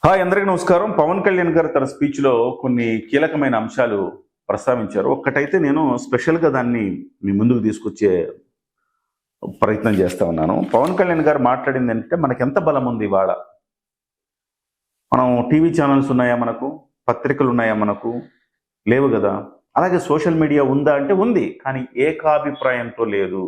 Hi అందరికీ నమస్కారం. పవన్ కళ్యాణ్ గారు తన స్పీచ్లో కొన్ని కీలకమైన అంశాలు ప్రస్తావించారు. ఒక్కటైతే నేను స్పెషల్గా దాన్ని మీ ముందుకు తీసుకొచ్చే ప్రయత్నం చేస్తా ఉన్నాను. పవన్ కళ్యాణ్ గారు మాట్లాడింది ఏంటంటే, మనకి ఎంత బలం ఉంది ఇవాళ. మనం టీవీ ఛానల్స్ ఉన్నాయా, మనకు పత్రికలు ఉన్నాయా, మనకు లేవు కదా. అలాగే సోషల్ మీడియా ఉందా అంటే ఉంది, కానీ ఏకాభిప్రాయంతో లేదు.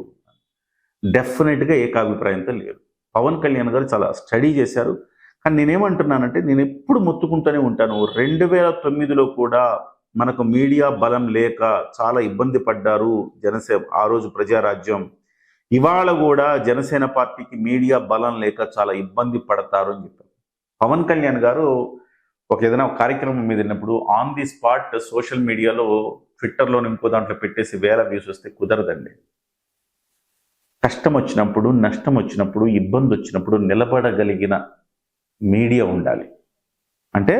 డెఫినెట్గా ఏకాభిప్రాయంతో లేదు. పవన్ కళ్యాణ్ గారు చాలా స్టడీ చేశారు. కానీ నేనేమంటున్నానంటే, నేను ఎప్పుడు మొత్తుకుంటూనే ఉంటాను. 2009లో కూడా మనకు మీడియా బలం లేక చాలా ఇబ్బంది పడ్డారు జనసేన. ఆ రోజు ప్రజారాజ్యం. ఇవాళ కూడా జనసేన పార్టీకి మీడియా బలం లేక చాలా ఇబ్బంది పడతారు అని చెప్పారు. పవన్ కళ్యాణ్ గారు ఏదైనా ఒక కార్యక్రమం మీద వెళ్ళినప్పుడు ఆన్ ది స్పాట్ సోషల్ మీడియాలో, ట్విట్టర్లో ఇంకో దాంట్లో పెట్టేసి 1000 వ్యూస్ వస్తే కుదరదండి. కష్టం వచ్చినప్పుడు, నష్టం వచ్చినప్పుడు, ఇబ్బంది వచ్చినప్పుడు నిలబడగలిగిన మీడియా ఉండాలి. అంటే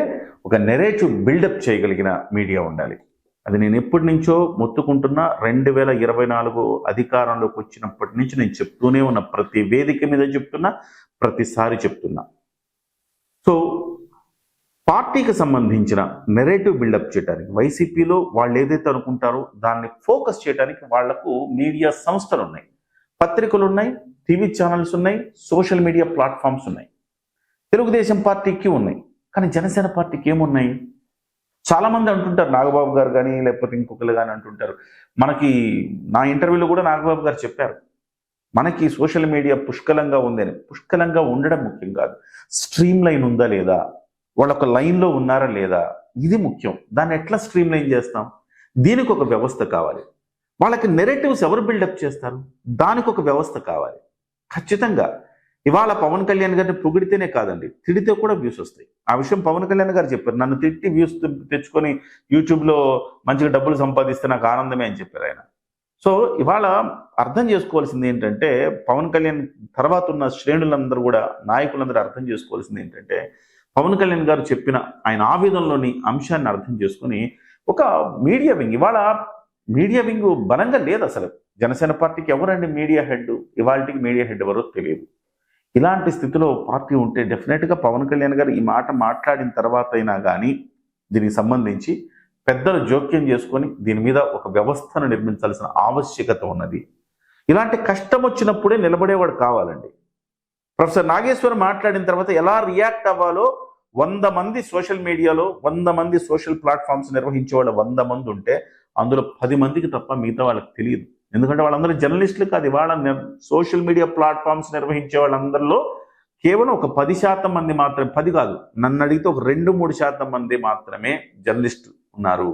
ఒక నెరేటివ్ బిల్డప్ చేయగలిగిన మీడియా ఉండాలి. అది నేను ఎప్పటి నుంచో మొత్తుకుంటున్నా. 2024 అధికారంలోకి వచ్చినప్పటి నుంచి నేను చెప్తూనే ఉన్న, ప్రతి వేదిక మీద చెప్తున్నా, ప్రతిసారి చెప్తున్నా. సో పార్టీకి సంబంధించిన నెరేటివ్ బిల్డప్ చేయడానికి, వైసీపీలో వాళ్ళు ఏదైతే అనుకుంటారో దాన్ని ఫోకస్ చేయడానికి వాళ్లకు మీడియా సంస్థలు ఉన్నాయి, పత్రికలు ఉన్నాయి, టీవీ ఛానల్స్ ఉన్నాయి, సోషల్ మీడియా ప్లాట్ఫామ్స్ ఉన్నాయి. తెలుగుదేశం పార్టీకి ఉన్నాయి, కానీ జనసేన పార్టీకి ఏమున్నాయి? చాలామంది అంటుంటారు, నాగబాబు గారు కానీ లేకపోతే ఇంకొకరు కానీ అంటుంటారు. మనకి నా ఇంటర్వ్యూలో కూడా నాగబాబు గారు చెప్పారు, మనకి సోషల్ మీడియా పుష్కలంగా ఉందని. పుష్కలంగా ఉండడం ముఖ్యం కాదు, స్ట్రీమ్ లైన్ ఉందా లేదా, వాళ్ళొక లైన్లో ఉన్నారా లేదా, ఇది ముఖ్యం. దాన్ని ఎట్లా స్ట్రీమ్ లైన్ చేస్తాం? దీనికి ఒక వ్యవస్థ కావాలి. వాళ్ళకి నెరేటివ్స్ ఎవరు బిల్డప్ చేస్తారు? దానికి ఒక వ్యవస్థ కావాలి ఖచ్చితంగా. ఇవాళ పవన్ కళ్యాణ్ గారిని పొగిడితేనే కాదండి, తిడితే కూడా వ్యూస్ వస్తాయి. ఆ విషయం పవన్ కళ్యాణ్ గారు చెప్పారు. నన్ను తిట్టి వ్యూస్ తెచ్చుకొని యూట్యూబ్లో మంచిగా డబ్బులు సంపాదిస్తే నాకు ఆనందమే అని చెప్పారు ఆయన. సో ఇవాళ అర్థం చేసుకోవాల్సింది ఏంటంటే, పవన్ కళ్యాణ్ తర్వాత ఉన్న శ్రేణులందరూ కూడా, నాయకులందరూ అర్థం చేసుకోవాల్సింది ఏంటంటే, పవన్ కళ్యాణ్ గారు చెప్పిన ఆయన ఆవేదనలోని అంశాన్ని అర్థం చేసుకుని ఒక మీడియా వింగ్, ఇవాళ మీడియా వింగ్ బలంగా లేదు అసలు. జనసేన పార్టీకి ఎవరండి మీడియా హెడ్? ఇవాళకి మీడియా హెడ్ ఎవరో తెలియదు. ఇలాంటి స్థితిలో పార్టీ ఉంటే డెఫినెట్గా పవన్ కళ్యాణ్ గారు ఈ మాట మాట్లాడిన తర్వాత అయినా కానీ దీనికి సంబంధించి పెద్దలు జోక్యం చేసుకొని దీని మీద ఒక వ్యవస్థను నిర్మించాల్సిన ఆవశ్యకత ఉన్నది. ఇలాంటి కష్టం వచ్చినప్పుడే నిలబడేవాడు కావాలండి. ప్రొఫెసర్ నాగేశ్వర్ మాట్లాడిన తర్వాత ఎలా రియాక్ట్ అవ్వాలో 100 మంది సోషల్ మీడియాలో, 100 మంది సోషల్ ప్లాట్ఫామ్స్ నిర్వహించే వాళ్ళు 100 మంది ఉంటే అందులో 10 మందికి తప్ప మిగతా వాళ్ళకి తెలియదు. ఎందుకంటే వాళ్ళందరూ జర్నలిస్టులు కాదు. ఇవాళ సోషల్ మీడియా ప్లాట్ఫామ్స్ నిర్వహించే వాళ్ళందరిలో కేవలం ఒక 10% మంది మాత్రమే, 10 కాదు, నన్ను అడిగితే ఒక 2-3% మంది మాత్రమే జర్నలిస్టులు ఉన్నారు.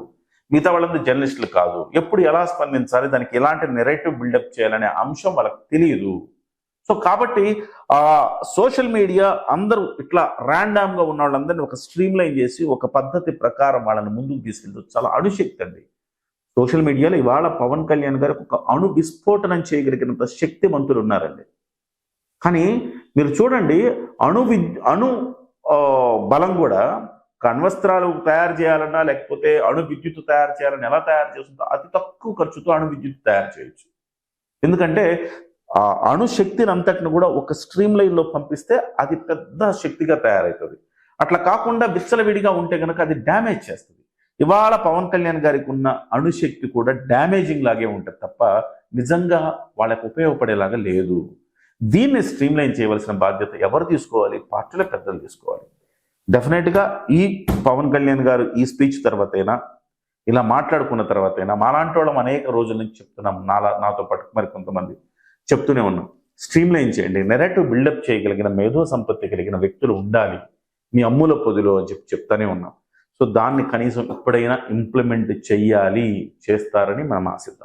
మిగతా వాళ్ళందరూ జర్నలిస్టులు కాదు. ఎప్పుడు ఎలా స్పందించాలి, దానికి ఎలాంటి నెరేటివ్ బిల్డప్ చేయాలనే అంశం వాళ్ళకి తెలియదు. సో కాబట్టి సోషల్ మీడియా అందరూ ఇట్లా ర్యాండమ్గా ఉన్న వాళ్ళందరినీ ఒక స్ట్రీమ్ లైన్ చేసి ఒక పద్ధతి ప్రకారం వాళ్ళని ముందుకు తీసుకెళ్తే చాలా అణుశక్తి అండి. సోషల్ మీడియాలో ఇవాళ పవన్ కళ్యాణ్ గారికి ఒక అణు విస్ఫోటనం చేయగలిగినంత శక్తివంతులు ఉన్నారండి. కానీ మీరు చూడండి, అణు బలం కూడా అణ్వస్త్రాలు తయారు చేయాలన్నా, లేకపోతే అణు విద్యుత్ తయారు చేయాలని ఎలా తయారు చేస్తుందో అతి తక్కువ ఖర్చుతో అణు విద్యుత్ తయారు చేయొచ్చు. ఎందుకంటే ఆ అణు శక్తిని అంతటిని కూడా ఒక స్ట్రీమ్ లైన్లో పంపిస్తే అది పెద్ద శక్తిగా తయారవుతుంది. అట్లా కాకుండా విచ్చలవిడిగా ఉంటే కనుక అది డ్యామేజ్ చేస్తుంది. ఇవాళ పవన్ కళ్యాణ్ గారికి ఉన్న అణుశక్తి కూడా డ్యామేజింగ్ లాగే ఉంటుంది తప్ప నిజంగా వాళ్ళకు ఉపయోగపడేలాగా లేదు. దీన్ని స్ట్రీమ్ లైన్ చేయవలసిన బాధ్యత ఎవరు తీసుకోవాలి? పార్టీల పెద్దలు తీసుకోవాలి. డెఫినెట్గా ఈ పవన్ కళ్యాణ్ గారు ఈ స్పీచ్ తర్వాతైనా, ఇలా మాట్లాడుకున్న తర్వాతైనా, మాలాంటి వాళ్ళం అనేక రోజుల నుంచి చెప్తున్నాం, నాతో పాటు మరి కొంతమంది చెప్తూనే ఉన్నాం, స్ట్రీమ్ లైన్ చేయండి. నెరేటివ్ బిల్డప్ చేయగలిగిన, మేధో సంపత్తి కలిగిన వ్యక్తులు ఉండాలి మీ అమ్ముల పొదిలో అని చెప్తానే ఉన్నాం. సో దాన్ని కనీసం ఎప్పుడైనా ఇంప్లిమెంట్ చేయాలి, చేస్తారని మనం ఆశిద్దాం.